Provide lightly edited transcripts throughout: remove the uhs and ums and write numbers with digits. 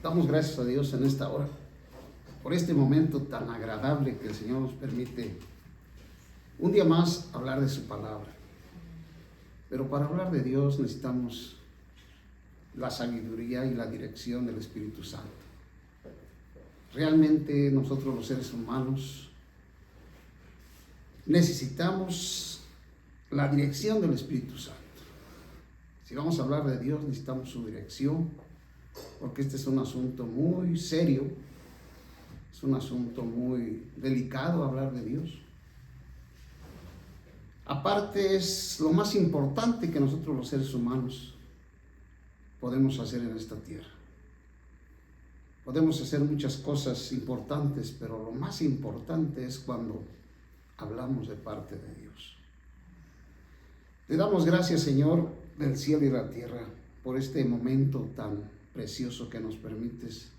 Damos gracias a Dios en esta hora por este momento tan agradable que el Señor nos permite un día más hablar de su palabra. Pero para hablar de Dios necesitamos la sabiduría y la dirección del Espíritu Santo. Realmente nosotros los seres humanos necesitamos la dirección del Espíritu Santo. Si vamos a hablar de Dios necesitamos su dirección, porque este es un asunto muy serio, es un asunto muy delicado hablar de Dios. Aparte es lo más importante que nosotros los seres humanos podemos hacer en esta tierra. Podemos hacer muchas cosas importantes, pero lo más importante es cuando hablamos de parte de Dios. Te damos gracias, Señor, del cielo y la tierra, por este momento tan precioso que nos permites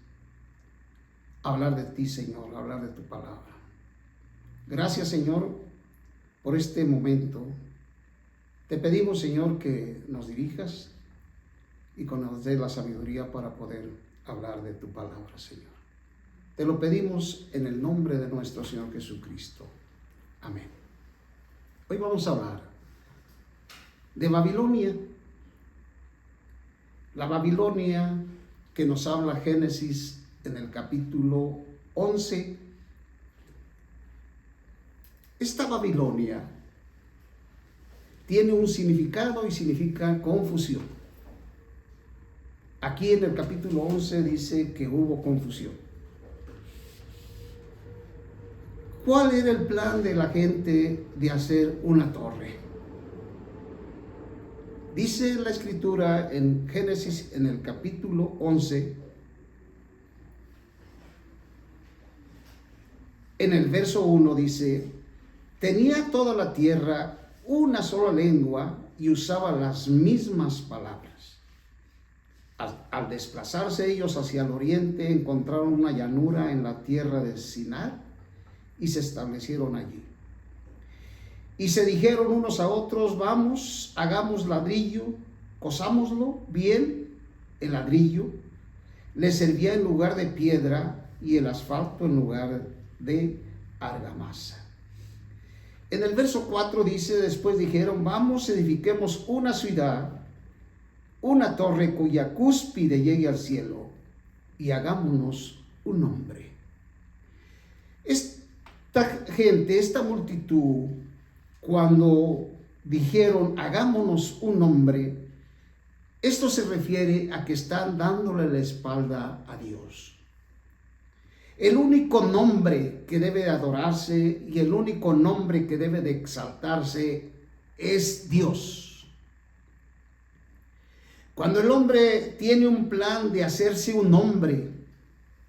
hablar de ti, Señor, hablar de tu palabra. Gracias, Señor, por este momento. Te pedimos, Señor, que nos dirijas y que nos dé la sabiduría para poder hablar de tu palabra, Señor. Te lo pedimos en el nombre de nuestro Señor Jesucristo. Amén. Hoy vamos a hablar de Babilonia. La Babilonia que nos habla Génesis en el capítulo 11. Esta Babilonia tiene un significado y significa confusión. Aquí en el capítulo 11 dice que hubo confusión. ¿Cuál era el plan de la gente de hacer una torre? Dice la Escritura en Génesis en el capítulo 11, en el verso 1 dice: tenía toda la tierra una sola lengua y usaba las mismas palabras. Al desplazarse ellos hacia el oriente, encontraron una llanura en la tierra de Sinar y se establecieron allí. Y se dijeron unos a otros: vamos, hagamos ladrillo, cosámoslo bien. El ladrillo les servía en lugar de piedra y el asfalto en lugar de argamasa. En el verso 4 dice: después dijeron, vamos, edifiquemos una ciudad, una torre cuya cúspide llegue al cielo, y hagámonos un nombre. Esta gente, esta multitud, cuando dijeron hagámonos un nombre, esto se refiere a que están dándole la espalda a Dios. El único nombre que debe adorarse y el único nombre que debe de exaltarse es Dios. Cuando el hombre tiene un plan de hacerse un nombre,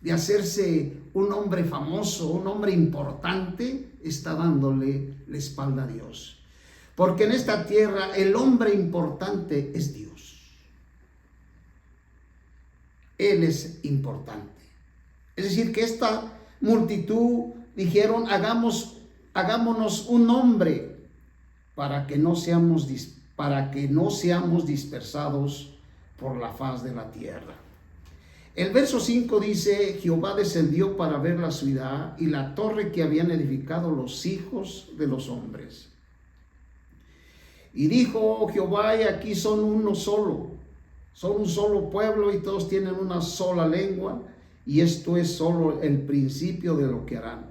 de hacerse un hombre famoso, un hombre importante, está dándole la espalda a Dios. Porque en esta tierra el hombre importante es Dios. Él es importante. Es decir, que esta multitud dijeron, hagámonos un nombre para que no seamos dispersados por la faz de la tierra. El verso 5 dice: Jehová descendió para ver la ciudad y la torre que habían edificado los hijos de los hombres. Y dijo Jehová: y aquí son un solo pueblo y todos tienen una sola lengua, y esto es solo el principio de lo que harán.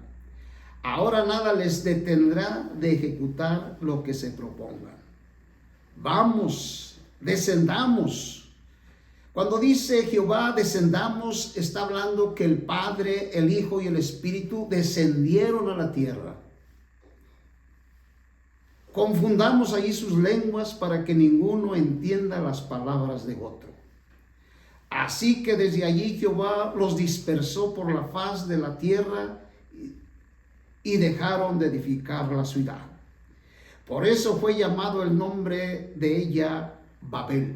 Ahora nada les detendrá de ejecutar lo que se propongan. Vamos, descendamos. Cuando dice Jehová descendamos, está hablando que el Padre, el Hijo y el Espíritu descendieron a la tierra. Confundamos allí sus lenguas para que ninguno entienda las palabras de otro. Así que desde allí Jehová los dispersó por la faz de la tierra y dejaron de edificar la ciudad. Por eso fue llamado el nombre de ella Babel,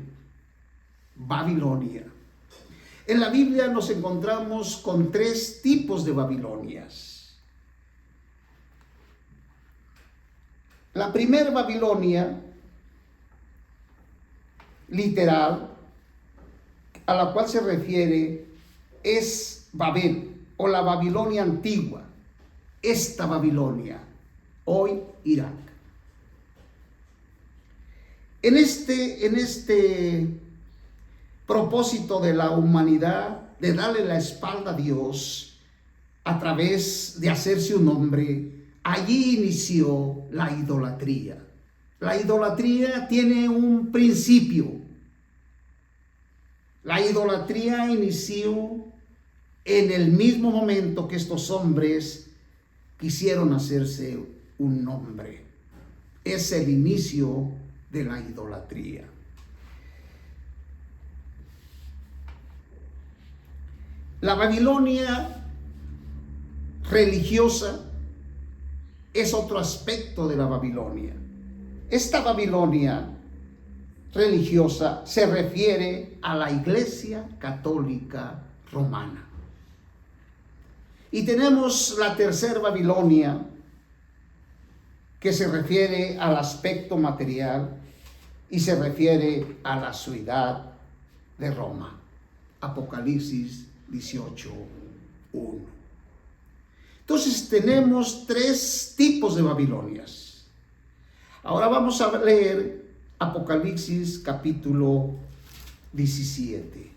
Babilonia. En la Biblia nos encontramos con 3 tipos de Babilonias. La primera Babilonia, literal, a la cual se refiere es Babel o la Babilonia antigua. Esta Babilonia, hoy Irak. En este propósito de la humanidad de darle la espalda a Dios a través de hacerse un hombre, allí inició la idolatría. La idolatría tiene un principio. La idolatría inició en el mismo momento que estos hombres quisieron hacerse un nombre. Es el inicio de la idolatría. La Babilonia religiosa es otro aspecto de la Babilonia. Esta Babilonia religiosa se refiere a la Iglesia Católica Romana. Y tenemos la tercera Babilonia, que se refiere al aspecto material y se refiere a la ciudad de Roma. Apocalipsis 18:1. Entonces tenemos tres tipos de Babilonias. Ahora vamos a leer Apocalipsis capítulo 17.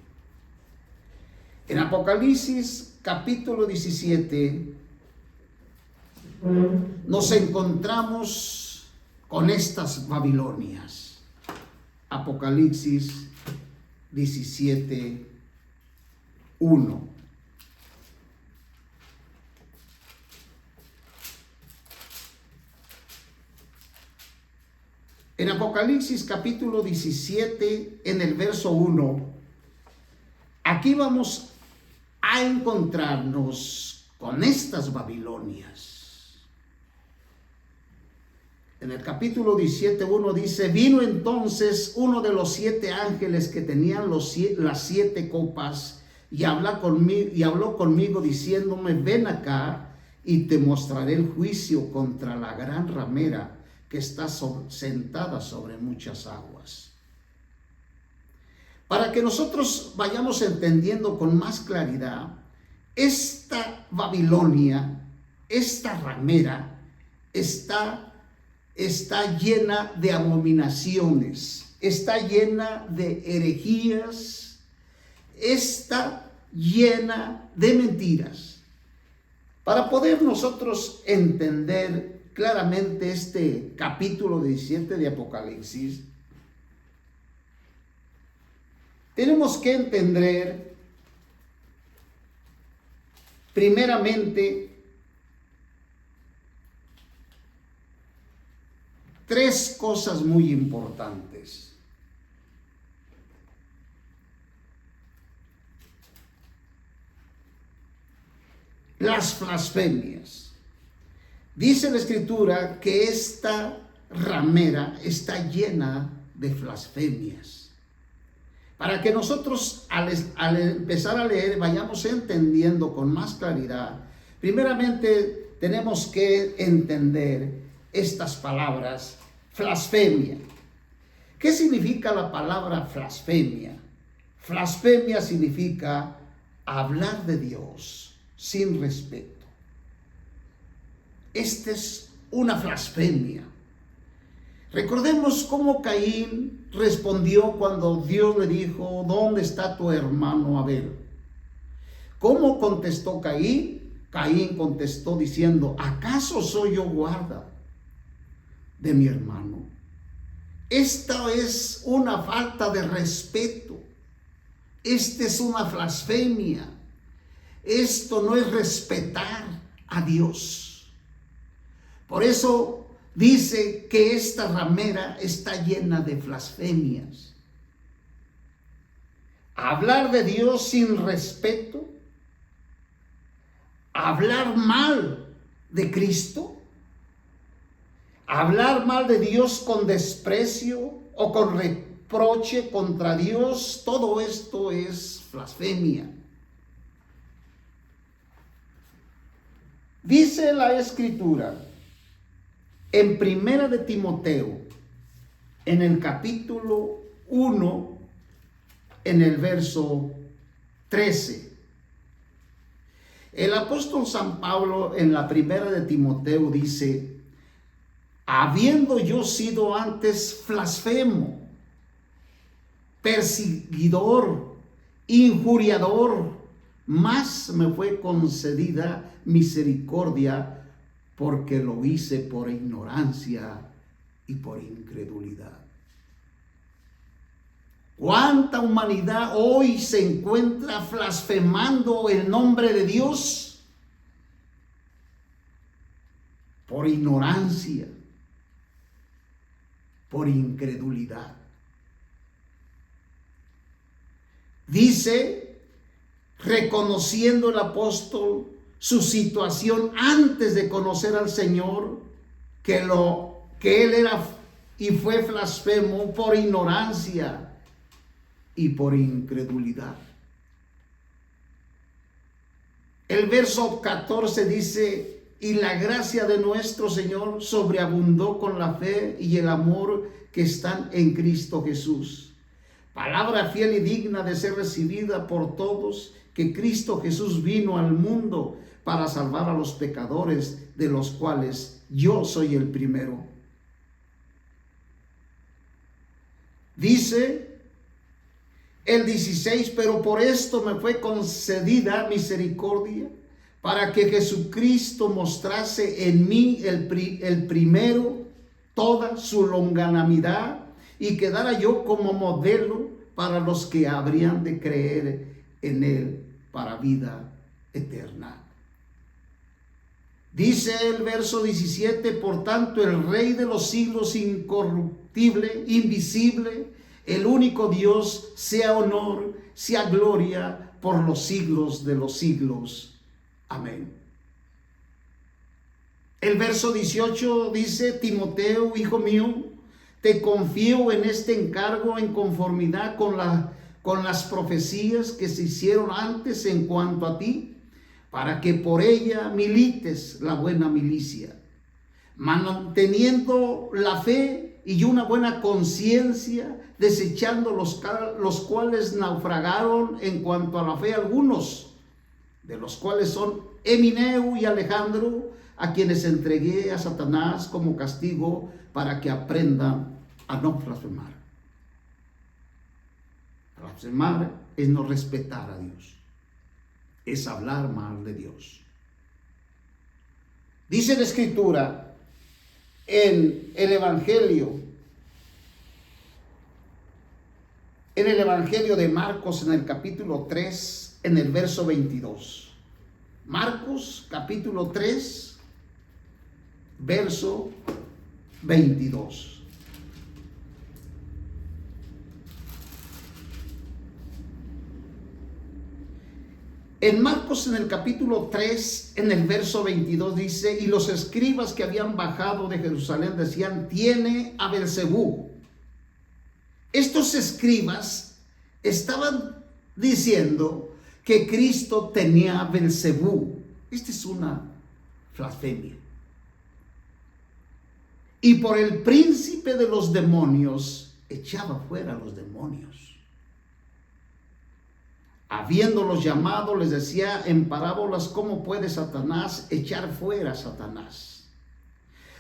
En Apocalipsis capítulo 17 nos encontramos con estas Babilonias. Apocalipsis 17:1. En Apocalipsis capítulo 17, en el verso 1, aquí vamos a encontrarnos con estas Babilonias. En el capítulo 17:1 dice: vino entonces uno de los 7 ángeles que tenían las 7 copas y habló conmigo diciéndome: ven acá y te mostraré el juicio contra la gran ramera que está sentada sobre muchas aguas. Para que nosotros vayamos entendiendo con más claridad, esta Babilonia, esta ramera, está llena de abominaciones, está llena de herejías, está llena de mentiras. Para poder nosotros entender claramente este capítulo 17 de Apocalipsis, tenemos que entender primeramente 3 cosas muy importantes. Las blasfemias. Dice la Escritura que esta ramera está llena de blasfemias. Para que nosotros al empezar a leer vayamos entendiendo con más claridad, primeramente tenemos que entender estas palabras: blasfemia. ¿Qué significa la palabra blasfemia? Blasfemia significa hablar de Dios sin respeto. Esta es una blasfemia. Recordemos cómo Caín respondió cuando Dios le dijo: ¿dónde está tu hermano Abel? ¿Cómo contestó Caín? Caín contestó diciendo: ¿acaso soy yo guarda de mi hermano? Esta es una falta de respeto. Esta es una blasfemia. Esto no es respetar a Dios. Por eso dice que esta ramera está llena de blasfemias. Hablar de Dios sin respeto, hablar mal de Cristo, hablar mal de Dios con desprecio o con reproche contra Dios, todo esto es blasfemia. Dice la Escritura en Primera de Timoteo, en el capítulo 1, en el verso 13, El apóstol San Pablo en la primera de Timoteo dice: habiendo yo sido antes blasfemo, perseguidor, injuriador, más me fue concedida misericordia, porque lo hice por ignorancia y por incredulidad. ¿Cuánta humanidad hoy se encuentra blasfemando el nombre de Dios? Por ignorancia, por incredulidad. Dice, reconociendo el apóstol su situación antes de conocer al Señor, que él era y fue blasfemo por ignorancia y por incredulidad. El verso 14 dice: y la gracia de nuestro Señor sobreabundó con la fe y el amor que están en Cristo Jesús. Palabra fiel y digna de ser recibida por todos, que Cristo Jesús vino al mundo para salvar a los pecadores, de los cuales yo soy el primero. Dice el 16: pero por esto me fue concedida misericordia, para que Jesucristo mostrase en mí el primero toda su longanimidad, y quedara yo como modelo para los que habrían de creer en él para vida eterna. Dice el verso 17: por tanto el Rey de los siglos, incorruptible, invisible, el único Dios, sea honor, sea gloria por los siglos de los siglos. Amén. El verso 18 dice: Timoteo, hijo mío, te confío en este encargo en conformidad con las profecías que se hicieron antes en cuanto a ti, para que por ella milites la buena milicia, manteniendo la fe y una buena conciencia, desechando los cuales naufragaron en cuanto a la fe algunos, de los cuales son Emineo y Alejandro, a quienes entregué a Satanás como castigo, para que aprendan a no blasfemar. Blasfemar es no respetar a Dios, es hablar mal de Dios. Dice la Escritura en el Evangelio de Marcos, en el capítulo 3, en el verso 22. Marcos capítulo 3, verso 22. En Marcos, en el capítulo 3, en el verso 22 dice: y los escribas que habían bajado de Jerusalén decían: tiene a Beelzebú. Estos escribas estaban diciendo que Cristo tenía a Beelzebú. Esta es una blasfemia. Y por el príncipe de los demonios echaba fuera a los demonios. Habiéndolos llamado, les decía en parábolas cómo puede Satanás echar fuera a Satanás.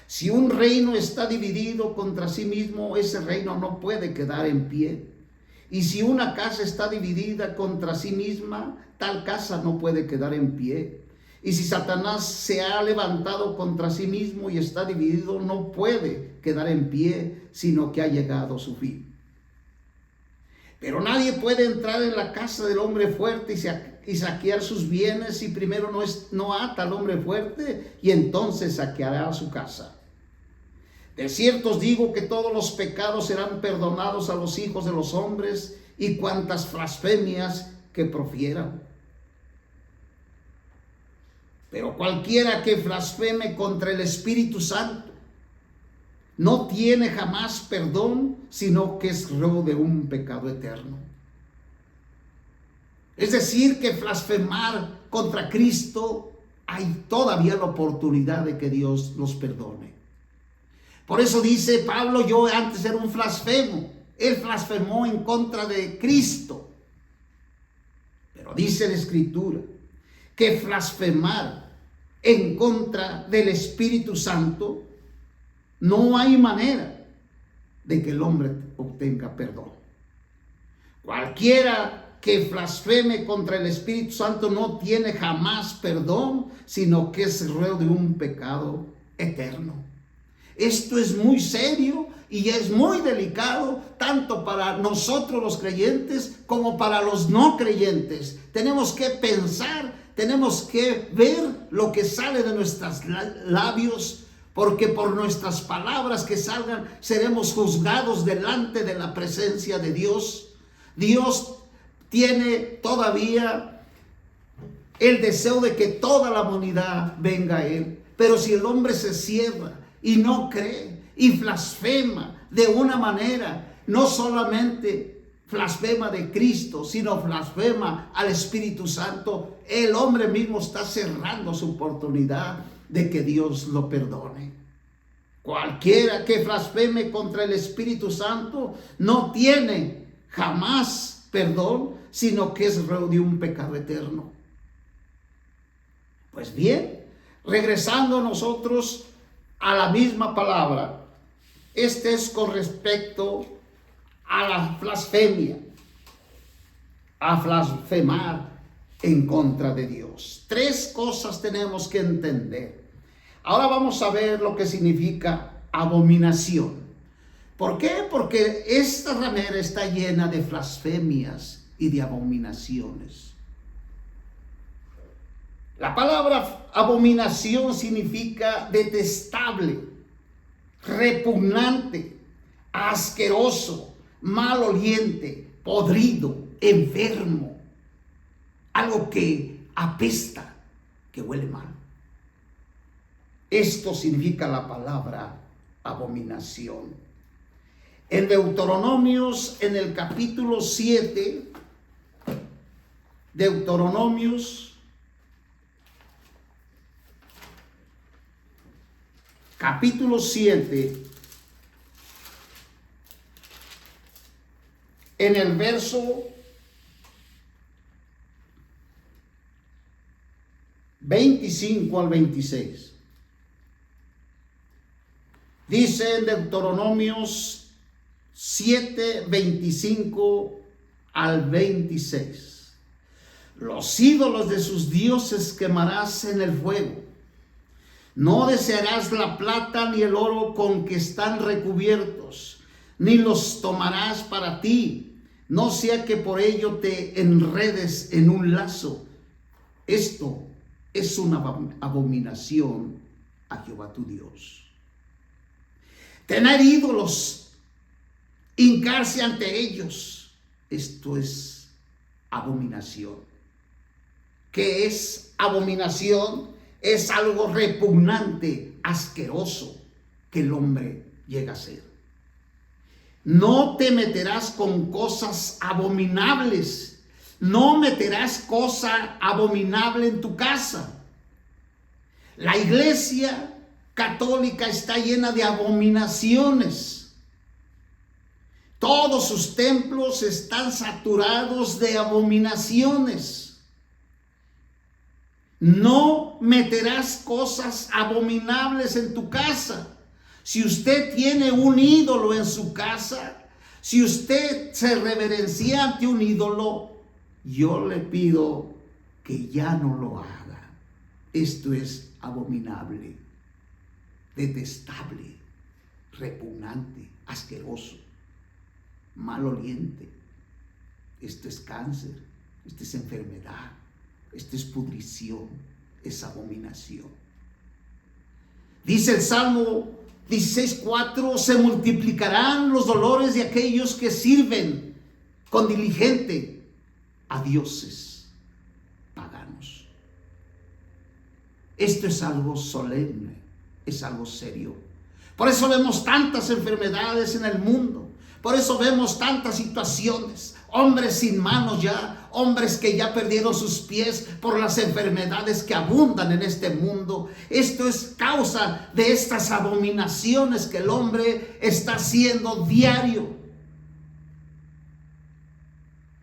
Si un reino está dividido contra sí mismo, ese reino no puede quedar en pie. Y si una casa está dividida contra sí misma, tal casa no puede quedar en pie. Y si Satanás se ha levantado contra sí mismo y está dividido, no puede quedar en pie, sino que ha llegado su fin. Pero nadie puede entrar en la casa del hombre fuerte y saquear sus bienes si primero no ata al hombre fuerte, y entonces saqueará su casa. De cierto os digo que todos los pecados serán perdonados a los hijos de los hombres, y cuantas blasfemias que profieran. Pero cualquiera que blasfeme contra el Espíritu Santo no tiene jamás perdón, sino que es reo de un pecado eterno. Es decir, que blasfemar contra Cristo, hay todavía la oportunidad de que Dios los perdone. Por eso dice Pablo: yo antes era un blasfemo. Él blasfemó en contra de Cristo. Pero dice la Escritura que blasfemar en contra del Espíritu Santo, no hay manera de que el hombre obtenga perdón. Cualquiera que blasfeme contra el Espíritu Santo no tiene jamás perdón, sino que es reo de un pecado eterno. Esto es muy serio y es muy delicado, tanto para nosotros los creyentes como para los no creyentes. Tenemos que pensar, tenemos que ver lo que sale de nuestros labios, porque por nuestras palabras que salgan seremos juzgados delante de la presencia de Dios. Dios tiene todavía el deseo de que toda la humanidad venga a Él. Pero si el hombre se cierra y no cree y blasfema de una manera, no solamente blasfema de Cristo, sino blasfema al Espíritu Santo, el hombre mismo está cerrando su oportunidad de que Dios lo perdone. Cualquiera que blasfeme contra el Espíritu Santo no tiene jamás perdón, sino que es reo de un pecado eterno. Pues bien, regresando nosotros a la misma palabra, este es con respecto a la blasfemia, a blasfemar en contra de Dios. 3 cosas tenemos que entender. Ahora vamos a ver lo que significa abominación. ¿Por qué? Porque esta ramera está llena de blasfemias y de abominaciones. La palabra abominación significa detestable, repugnante, asqueroso, maloliente, podrido, enfermo, algo que apesta, que huele mal. Esto significa la palabra abominación. En Deuteronomios, en el capítulo 7, Deuteronomios, capítulo 7, en el verso 25 al 26. Dice en Deuteronomios 7, 25 al 26. Los ídolos de sus dioses quemarás en el fuego. No desearás la plata ni el oro con que están recubiertos, ni los tomarás para ti, no sea que por ello te enredes en un lazo. Esto es una abominación a Jehová tu Dios. Tener ídolos, hincarse ante ellos, esto es abominación. ¿Qué es abominación? Es algo repugnante, asqueroso, que el hombre llega a ser. No te meterás con cosas abominables. No meterás cosa abominable en tu casa. La iglesia católica está llena de abominaciones. Todos sus templos están saturados de abominaciones. No meterás cosas abominables en tu casa. Si usted tiene un ídolo en su casa, si usted se reverencia ante un ídolo, yo le pido que ya no lo haga. Esto es abominable, detestable, repugnante, asqueroso, maloliente. Esto es cáncer, esto es enfermedad, esto es pudrición, es abominación. Dice el Salmo 16:4, se multiplicarán los dolores de aquellos que sirven con diligente a dioses paganos. Esto es algo solemne, es algo serio. Por eso vemos tantas enfermedades en el mundo. Por eso vemos tantas situaciones. Hombres sin manos ya, hombres que ya perdieron sus pies por las enfermedades que abundan en este mundo. Esto es causa de estas abominaciones que el hombre está haciendo diario.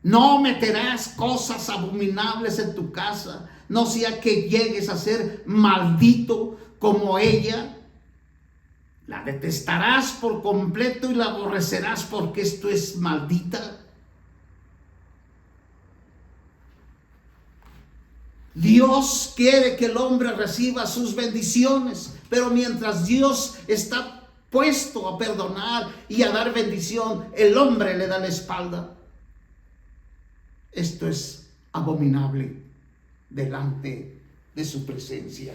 No meterás cosas abominables en tu casa, no sea que llegues a ser maldito como ella. La detestarás por completo y la aborrecerás porque esto es maldita. Dios quiere que el hombre reciba sus bendiciones, pero mientras Dios está puesto a perdonar y a dar bendición, el hombre le da la espalda. Esto es abominable delante de su presencia.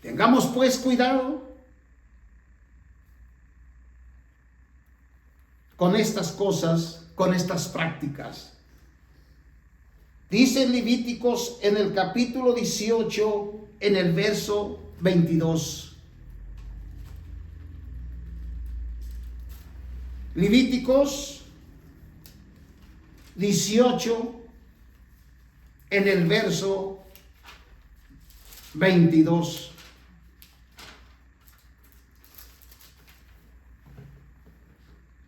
Tengamos pues cuidado con estas cosas, con estas prácticas. Dice Levíticos en el capítulo 18, en el verso 22. Levíticos 18, en el verso 22.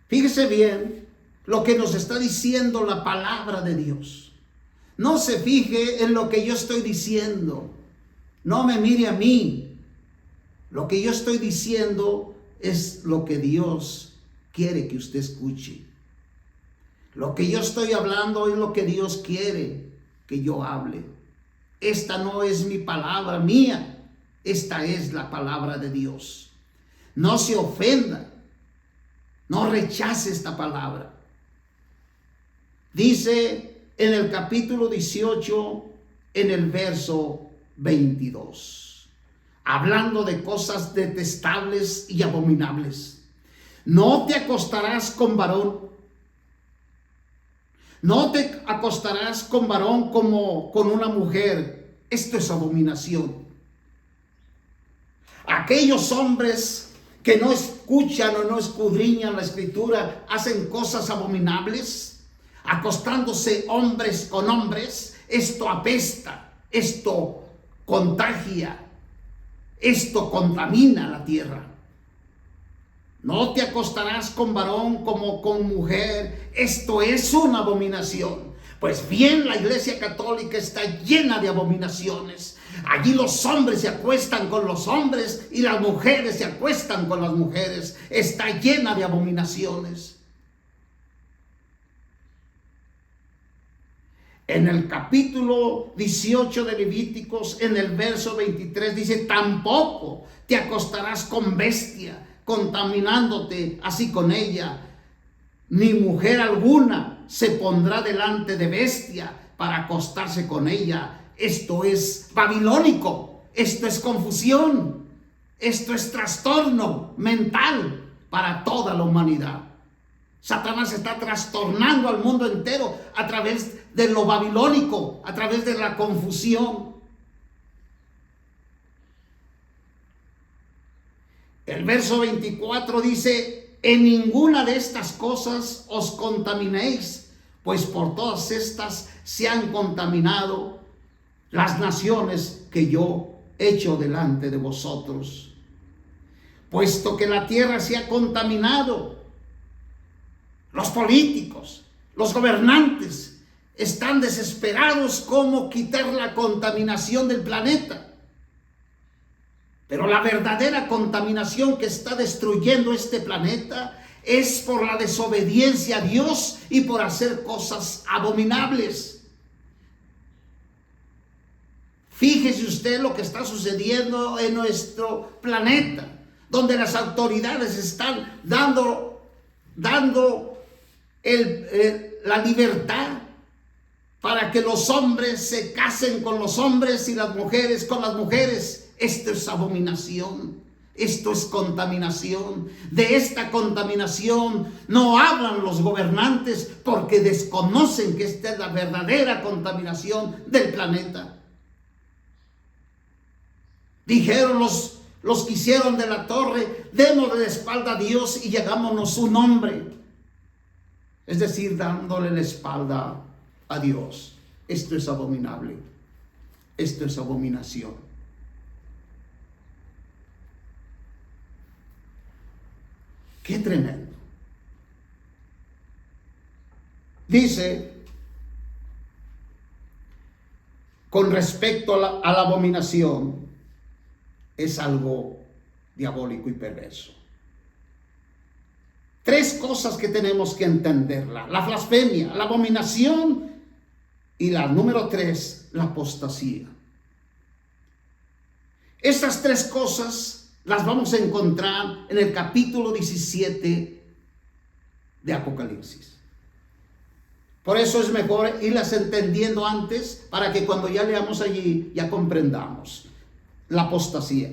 Fíjese bien lo que nos está diciendo la palabra de Dios. No se fije en lo que yo estoy diciendo. No me mire a mí. Lo que yo estoy diciendo es lo que Dios quiere que usted escuche. Lo que yo estoy hablando es lo que Dios quiere que yo hable. Esta no es mi palabra mía. Esta es la palabra de Dios. No se ofenda. No rechace esta palabra. Dice en el capítulo 18, en el verso 22, hablando de cosas detestables y abominables. No te acostarás con varón. No te acostarás con varón como con una mujer. Esto es abominación. Aquellos hombres que no escuchan o no escudriñan la escritura, hacen cosas abominables, acostándose hombres con hombres. Esto apesta, esto contagia, esto contamina la tierra. No te acostarás con varón como con mujer. Esto es una abominación. Pues bien, la Iglesia Católica está llena de abominaciones. Allí los hombres se acuestan con los hombres y las mujeres se acuestan con las mujeres. Está llena de abominaciones. En el capítulo 18 de Levíticos, en el verso 23, dice: tampoco te acostarás con bestia, contaminándote así con ella. Ni mujer alguna se pondrá delante de bestia para acostarse con ella. Esto es babilónico, esto es confusión, esto es trastorno mental para toda la humanidad. Satanás está trastornando al mundo entero a través de lo babilónico, a través de la confusión. El verso 24 dice: en ninguna de estas cosas os contaminéis, pues por todas estas se han contaminado las naciones que yo echo delante de vosotros. Puesto que la tierra se ha contaminado, los políticos, los gobernantes están desesperados cómo quitar la contaminación del planeta. Pero la verdadera contaminación que está destruyendo este planeta es por la desobediencia a Dios y por hacer cosas abominables. Fíjese usted lo que está sucediendo en nuestro planeta, donde las autoridades están dando la libertad para que los hombres se casen con los hombres y las mujeres con las mujeres. Esto es abominación, esto es contaminación. De esta contaminación no hablan los gobernantes porque desconocen que esta es la verdadera contaminación del planeta. Dijeron los que hicieron de la torre: démosle la espalda a Dios y hagámonos un hombre. Es decir, dándole la espalda a Dios. Esto es abominable. Esto es abominación. Qué tremendo. dice con respecto a la abominación, es algo diabólico y perverso. Tres cosas que tenemos que entenderla: la blasfemia, la abominación y la número 3, la apostasía. Estas tres cosas las vamos a encontrar en el capítulo 17 de Apocalipsis. Por eso es mejor irlas entendiendo antes, para que cuando ya leamos allí ya comprendamos. La apostasía.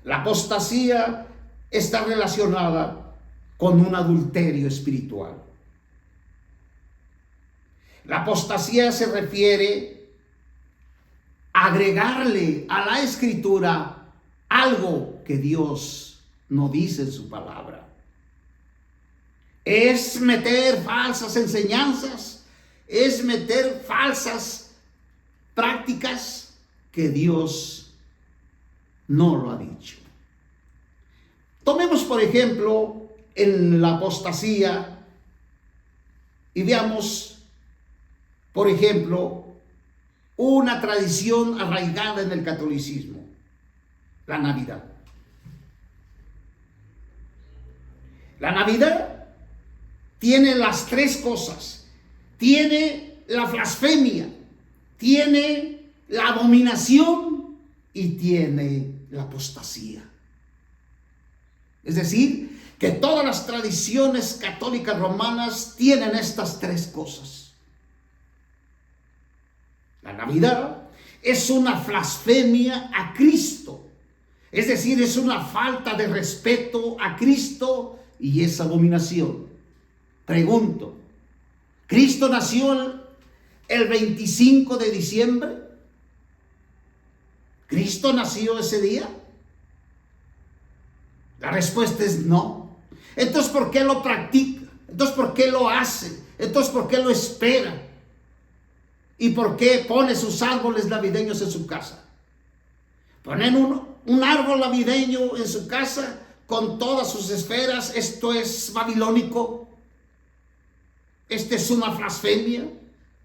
La apostasía está relacionada con un adulterio espiritual. La apostasía se refiere a agregarle a la escritura algo que Dios no dice en su palabra. Es meter falsas enseñanzas, es meter falsas prácticas que Dios no lo ha dicho. Tomemos por ejemplo en la apostasía y veamos por ejemplo una tradición arraigada en el catolicismo: la Navidad. La Navidad tiene las tres cosas: tiene la blasfemia, tiene la abominación y tiene la apostasía. Es decir, que todas las tradiciones católicas romanas tienen estas tres cosas. La Navidad es una blasfemia a Cristo, es decir, es una falta de respeto a Cristo y es abominación. Pregunto, ¿Cristo nació el 25 de diciembre? ¿Cristo nació ese día? La respuesta es no. Entonces, ¿por qué lo practica? Entonces, ¿por qué lo hace? Entonces, ¿por qué lo espera? ¿Y por qué pone sus árboles navideños en su casa? Ponen un árbol navideño en su casa con todas sus esferas. Esto es babilónico. Esta es una blasfemia.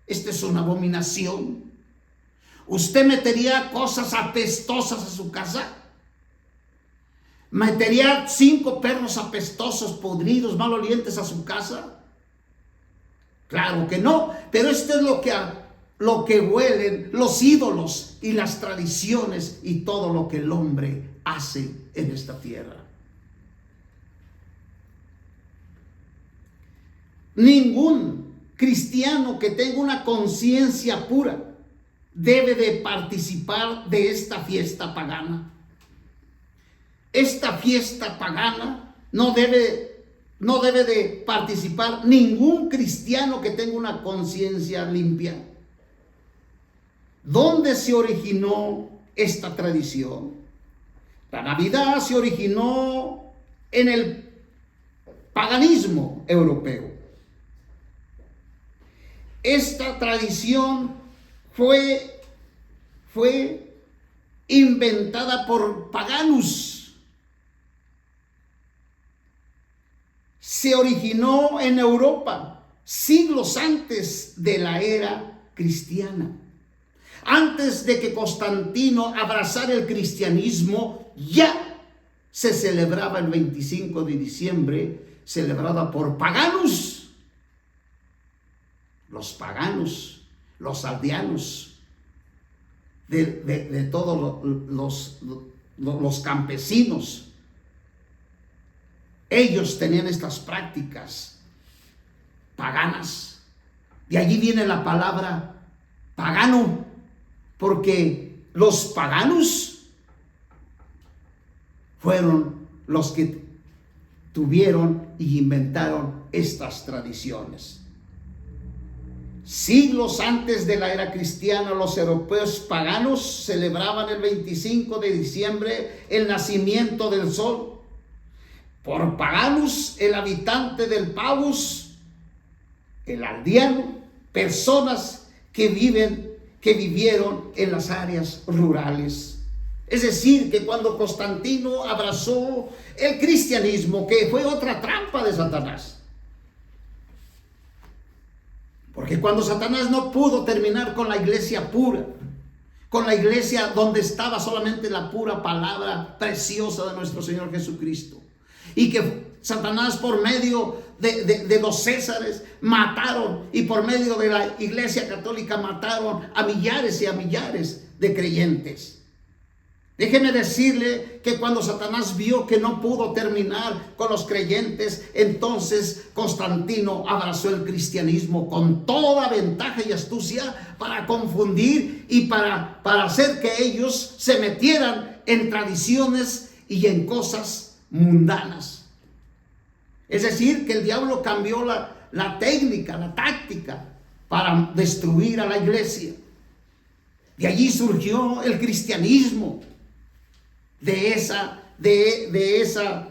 Esta es una abominación. ¿Usted metería cosas apestosas a su casa? ¿Metería 5 perros apestosos, podridos, malolientes a su casa? Claro que no, pero esto es lo que huelen los ídolos y las tradiciones y todo lo que el hombre hace en esta tierra. Ningún cristiano que tenga una conciencia pura debe de participar de esta fiesta pagana. Esta fiesta pagana no debe de participar ningún cristiano que tenga una conciencia limpia. ¿Dónde se originó esta tradición? La Navidad se originó en el paganismo europeo. Esta tradición fue inventada por paganos. Se originó en Europa siglos antes de la era cristiana. Antes de que Constantino abrazara el cristianismo, ya se celebraba el 25 de diciembre, celebrada por paganos. Los paganos, los aldeanos, de todos los campesinos. Ellos tenían estas prácticas paganas. De allí viene la palabra pagano, porque los paganos fueron los que tuvieron y inventaron estas tradiciones. Siglos antes de la era cristiana, los europeos paganos celebraban el 25 de diciembre el nacimiento del sol. Por paganos, el habitante del Pavus, el aldeano, personas que vivieron en las áreas rurales. Es decir, que cuando Constantino abrazó el cristianismo, que fue otra trampa de Satanás, Porque cuando Satanás no pudo terminar con la iglesia pura, con la iglesia donde estaba solamente la pura palabra preciosa de nuestro Señor Jesucristo, y que Satanás por medio de los Césares mataron, y por medio de la iglesia católica mataron a millares y a millares de creyentes. Déjeme decirle que cuando Satanás vio que no pudo terminar con los creyentes, entonces Constantino abrazó el cristianismo con toda ventaja y astucia para confundir y para hacer que ellos se metieran en tradiciones y en cosas mundanas. Es decir, que el diablo cambió la técnica, la táctica para destruir a la iglesia. De allí surgió el cristianismo. De esa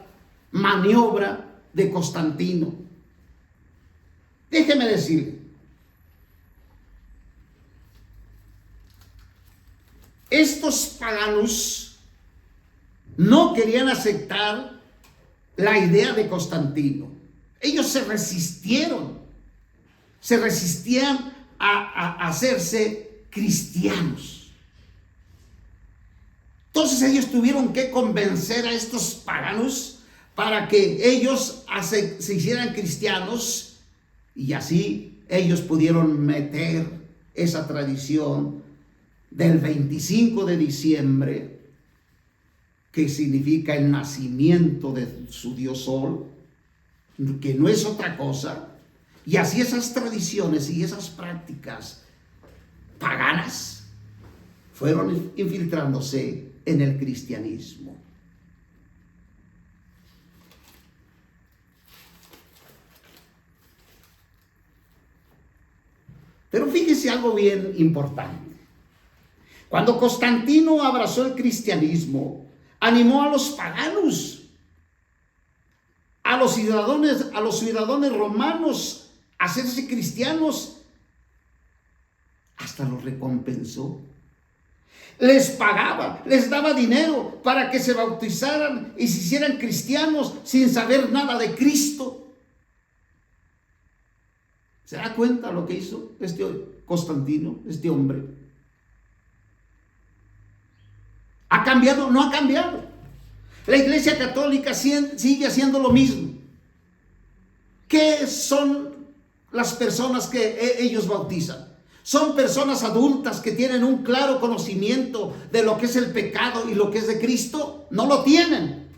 maniobra de Constantino. Déjeme decirle, estos paganos no querían aceptar la idea de Constantino. Ellos se resistían a hacerse cristianos. Entonces ellos tuvieron que convencer a estos paganos para que ellos se hicieran cristianos, y así ellos pudieron meter esa tradición del 25 de diciembre, que significa el nacimiento de su dios Sol, que no es otra cosa. Y así esas tradiciones y esas prácticas paganas fueron infiltrándose en el cristianismo. Pero fíjese algo bien importante. Cuando Constantino abrazó el cristianismo, animó a los paganos, a los ciudadanos romanos a hacerse cristianos. Hasta los recompensó. Les pagaba, les daba dinero para que se bautizaran y se hicieran cristianos sin saber nada de Cristo. ¿Se da cuenta lo que hizo este Constantino, este hombre? ¿Ha cambiado? No ha cambiado. La Iglesia Católica sigue haciendo lo mismo. ¿Qué son las personas que ellos bautizan? Son personas adultas que tienen un claro conocimiento de lo que es el pecado y lo que es de Cristo. No lo tienen.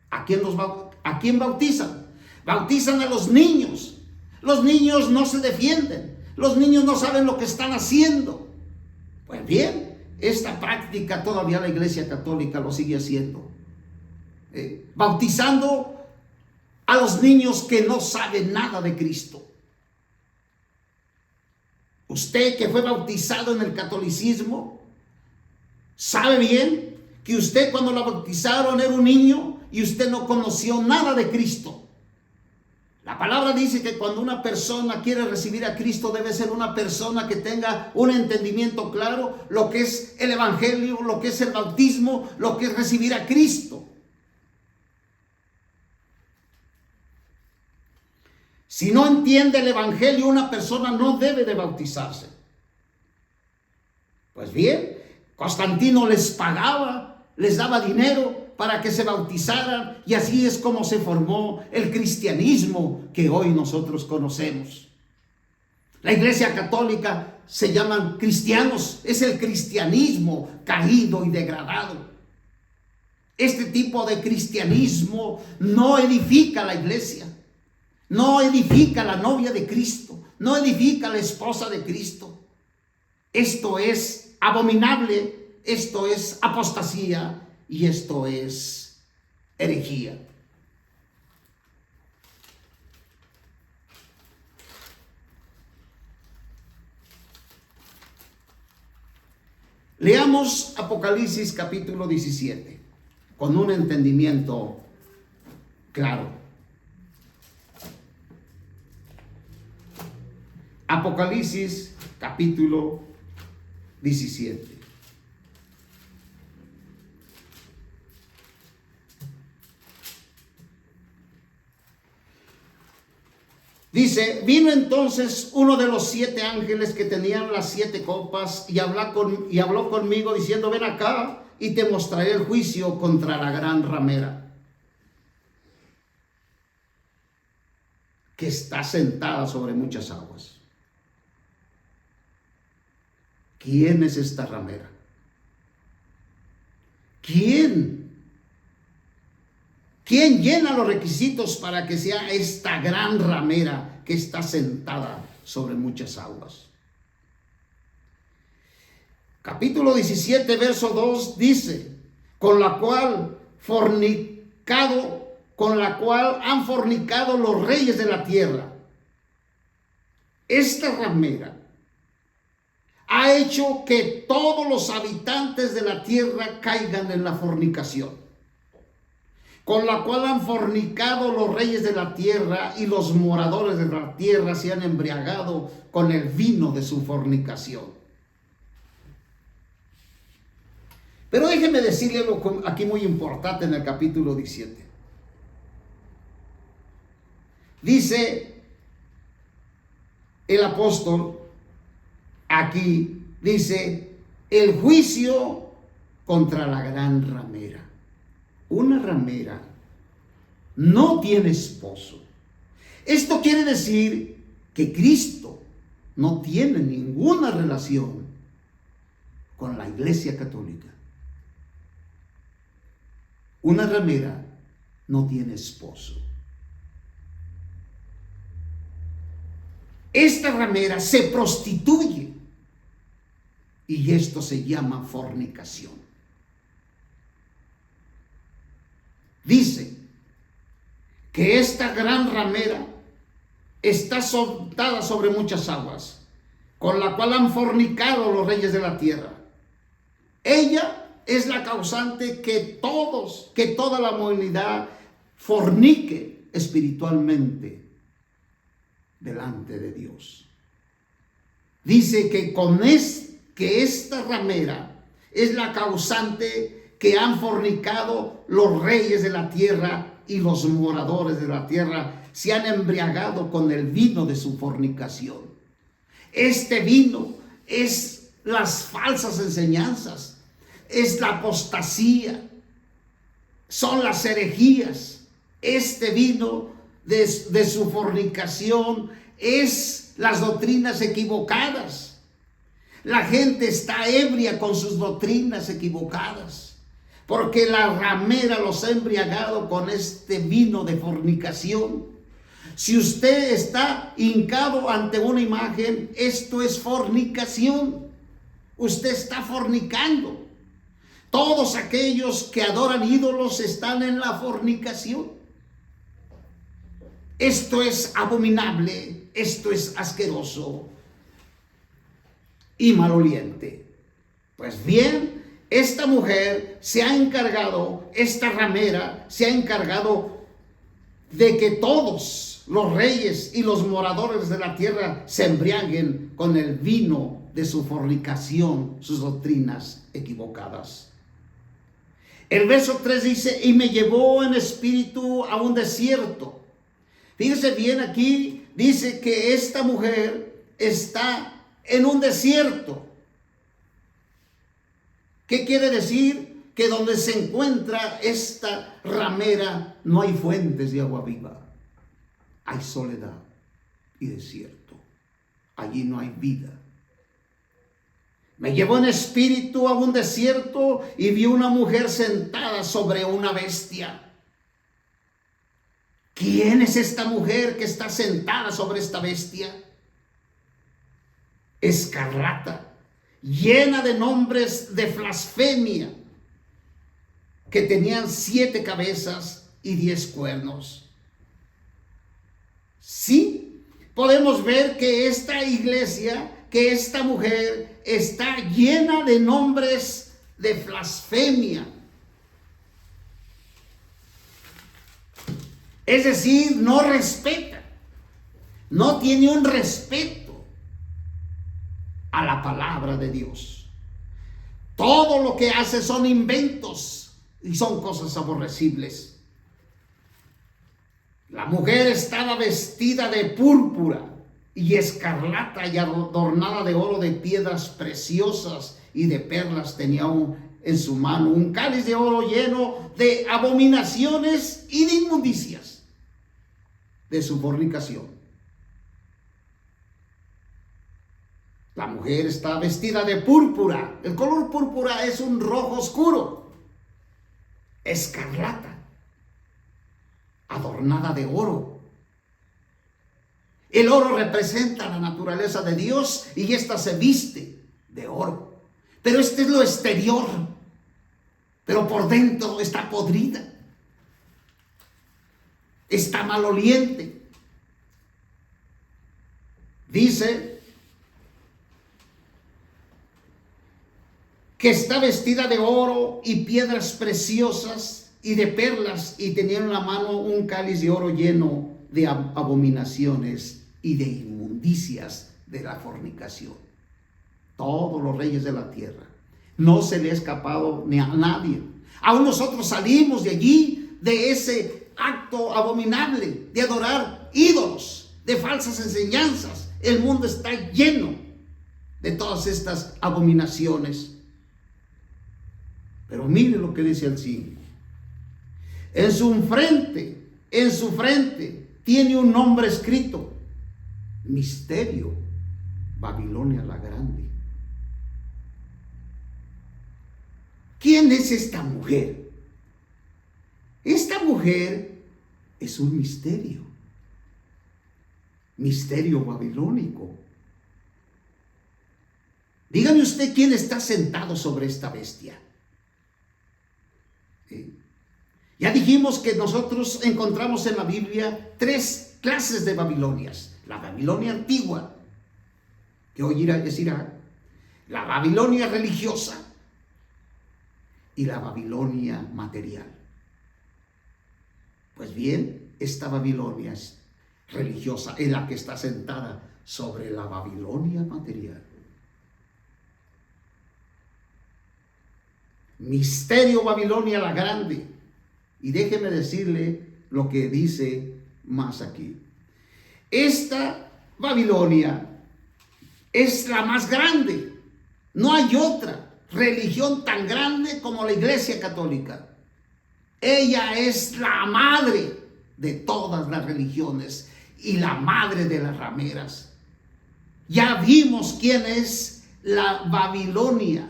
¿A quién bautizan? Bautizan a los niños. Los niños no se defienden. Los niños no saben lo que están haciendo. Pues bien, esta práctica todavía la Iglesia Católica lo sigue haciendo. Bautizando a los niños que no saben nada de Cristo. Usted que fue bautizado en el catolicismo, sabe bien que usted cuando lo bautizaron era un niño y usted no conoció nada de Cristo. La palabra dice que cuando una persona quiere recibir a Cristo debe ser una persona que tenga un entendimiento claro, lo que es el evangelio, lo que es el bautismo, lo que es recibir a Cristo. Si no entiende el evangelio, una persona no debe de bautizarse. Pues bien, Constantino les pagaba, les daba dinero para que se bautizaran, y así es como se formó el cristianismo que hoy nosotros conocemos. La Iglesia Católica se llaman cristianos, es el cristianismo caído y degradado. Este tipo de cristianismo no edifica la iglesia. No edifica la novia de Cristo, no edifica la esposa de Cristo. Esto es abominable, esto es apostasía y esto es herejía. Leamos Apocalipsis capítulo 17 con un entendimiento claro. Apocalipsis capítulo 17. Dice, vino entonces uno de los 7 ángeles que tenían las 7 copas y habló conmigo diciendo, ven acá y te mostraré el juicio contra la gran ramera, que está sentada sobre muchas aguas. ¿Quién es esta ramera? ¿Quién llena los requisitos para que sea esta gran ramera que está sentada sobre muchas aguas? Capítulo 17, verso 2 dice, con la cual han fornicado los reyes de la tierra. Esta ramera ha hecho que todos los habitantes de la tierra caigan en la fornicación, con la cual han fornicado los reyes de la tierra, y los moradores de la tierra se han embriagado con el vino de su fornicación. Pero déjeme decirle algo aquí muy importante en el capítulo 17. Dice el apóstol aquí, dice, el juicio contra la gran ramera. Una ramera no tiene esposo. Esto quiere decir que Cristo no tiene ninguna relación con la Iglesia Católica. Una ramera no tiene esposo. Esta ramera se prostituye y esto se llama fornicación. Dice que esta gran ramera está soltada sobre muchas aguas, con la cual han fornicado los reyes de la tierra. Ella es la causante que toda la humanidad fornique espiritualmente delante de Dios. Dice que esta ramera es la causante que han fornicado los reyes de la tierra, y los moradores de la tierra se han embriagado con el vino de su fornicación. Este vino es las falsas enseñanzas, es la apostasía, son las herejías. Este vino de su fornicación es las doctrinas equivocadas. La gente está ebria con sus doctrinas equivocadas, porque la ramera los ha embriagado con este vino de fornicación. Si usted está hincado ante una imagen, esto es fornicación. Usted está fornicando. Todos aquellos que adoran ídolos están en la fornicación. Esto es abominable, esto es asqueroso y maloliente. Pues bien, esta mujer se ha encargado, esta ramera se ha encargado de que todos los reyes y los moradores de la tierra se embriaguen con el vino de su fornicación, sus doctrinas equivocadas. El verso 3 dice, y me llevó en espíritu a un desierto. Fíjese bien aquí, dice que esta mujer está en un desierto. ¿Qué quiere decir? Que donde se encuentra esta ramera no hay fuentes de agua viva. Hay soledad y desierto. Allí no hay vida. Me llevó en espíritu a un desierto y vi una mujer sentada sobre una bestia. ¿Quién es esta mujer que está sentada sobre esta bestia? Escarlata, llena de nombres de blasfemia, que tenían 7 cabezas y 10 cuernos. Sí, podemos ver que esta iglesia, que esta mujer está llena de nombres de blasfemia. Es decir, no respeta, no tiene un respeto a la palabra de Dios. Todo lo que hace son inventos y son cosas aborrecibles. La mujer estaba vestida de púrpura y escarlata y adornada de oro, de piedras preciosas y de perlas. Tenía en su mano un cáliz de oro lleno de abominaciones y de inmundicias de su fornicación. La mujer está vestida de púrpura. El color púrpura es un rojo oscuro, escarlata, adornada de oro. El oro representa la naturaleza de Dios y ésta se viste de oro. Pero este es lo exterior, pero por dentro está podrida, está maloliente. Dice que está vestida de oro y piedras preciosas y de perlas, y tenía en la mano un cáliz de oro lleno de abominaciones y de inmundicias de la fornicación. Todos los reyes de la tierra, no se le ha escapado ni a nadie. Aún nosotros salimos de allí, de ese acto abominable de adorar ídolos, de falsas enseñanzas. El mundo está lleno de todas estas abominaciones. Pero mire lo que dice el 5. En su frente tiene un nombre escrito: Misterio, Babilonia la Grande. ¿Quién es esta mujer? Esta mujer es un misterio. Misterio babilónico. Dígame usted quién está sentado sobre esta bestia. Ya dijimos que nosotros encontramos en la Biblia 3 clases de Babilonias. La Babilonia antigua, que hoy es Irak, la Babilonia religiosa y la Babilonia material. Pues bien, esta Babilonia religiosa es la que está sentada sobre la Babilonia material. Misterio, Babilonia la Grande. Y déjeme decirle lo que dice más aquí. Esta Babilonia es la más grande. No hay otra religión tan grande como la Iglesia Católica. Ella es la madre de todas las religiones y la madre de las rameras. Ya vimos quién es la Babilonia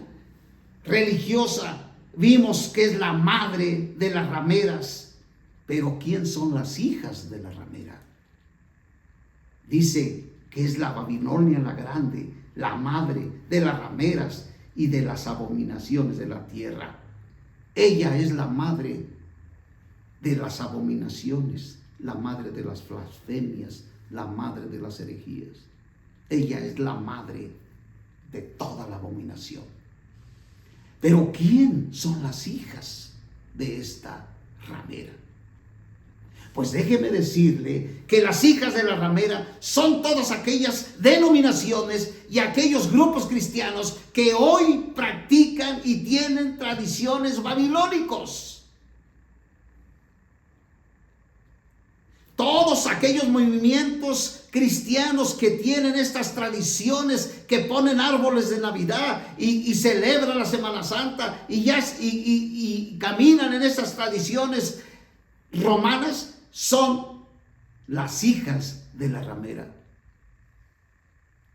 religiosa. Vimos que es la madre de las rameras. Pero ¿quién son las hijas de la ramera? Dice que es la Babilonia la Grande, la madre de las rameras y de las abominaciones de la tierra. Ella es la madre de las abominaciones, la madre de las blasfemias, la madre de las herejías. Ella es la madre de toda la abominación. Pero ¿quién son las hijas de esta ramera? Pues déjeme decirle que las hijas de la ramera son todas aquellas denominaciones y aquellos grupos cristianos que hoy practican y tienen tradiciones babilónicos. Todos aquellos movimientos cristianos que tienen estas tradiciones, que ponen árboles de Navidad y celebran la Semana Santa y caminan en estas tradiciones romanas, son las hijas de la ramera.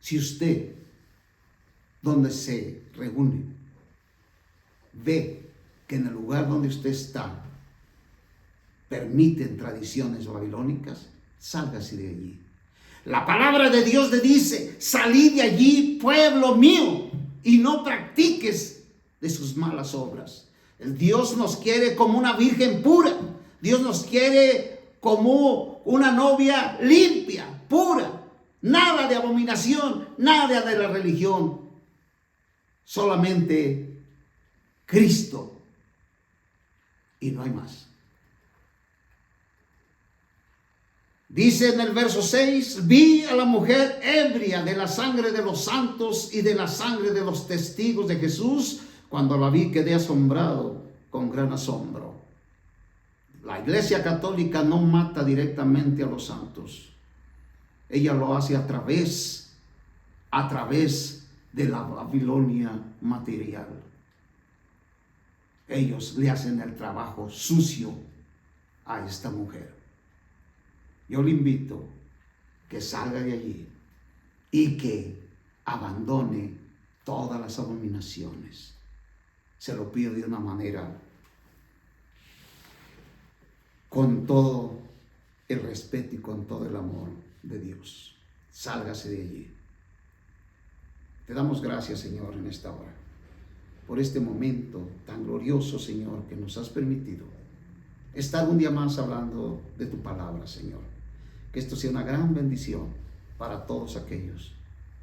Si usted, donde se reúne, ve que en el lugar donde usted está permiten tradiciones babilónicas, sálgase de allí. La palabra de Dios le dice: salid de allí, pueblo mío, y no practiques de sus malas obras. El Dios nos quiere como una virgen pura. Dios nos quiere como una novia limpia, pura. Nada de abominación, nada de la religión. Solamente Cristo. Y no hay más. Dice en el verso 6: vi a la mujer ebria de la sangre de los santos y de la sangre de los testigos de Jesús. Cuando la vi, quedé asombrado con gran asombro. La Iglesia Católica no mata directamente a los santos. Ella lo hace a través de la Babilonia material. Ellos le hacen el trabajo sucio a esta mujer. Yo le invito que salga de allí y que abandone todas las abominaciones. Se lo pido de una manera con todo el respeto y con todo el amor de Dios. Sálgase de allí. Te damos gracias, Señor, en esta hora, por este momento tan glorioso, Señor, que nos has permitido estar un día más hablando de tu palabra, Señor. Que esto sea una gran bendición para todos aquellos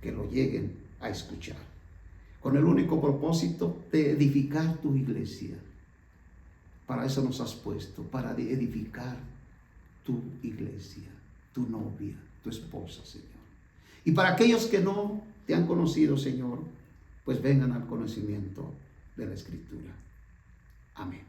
que lo lleguen a escuchar, con el único propósito de edificar tu iglesia. Para eso nos has puesto, para edificar tu iglesia, tu novia, tu esposa, Señor. Y para aquellos que no te han conocido, Señor, pues vengan al conocimiento de la Escritura. Amén.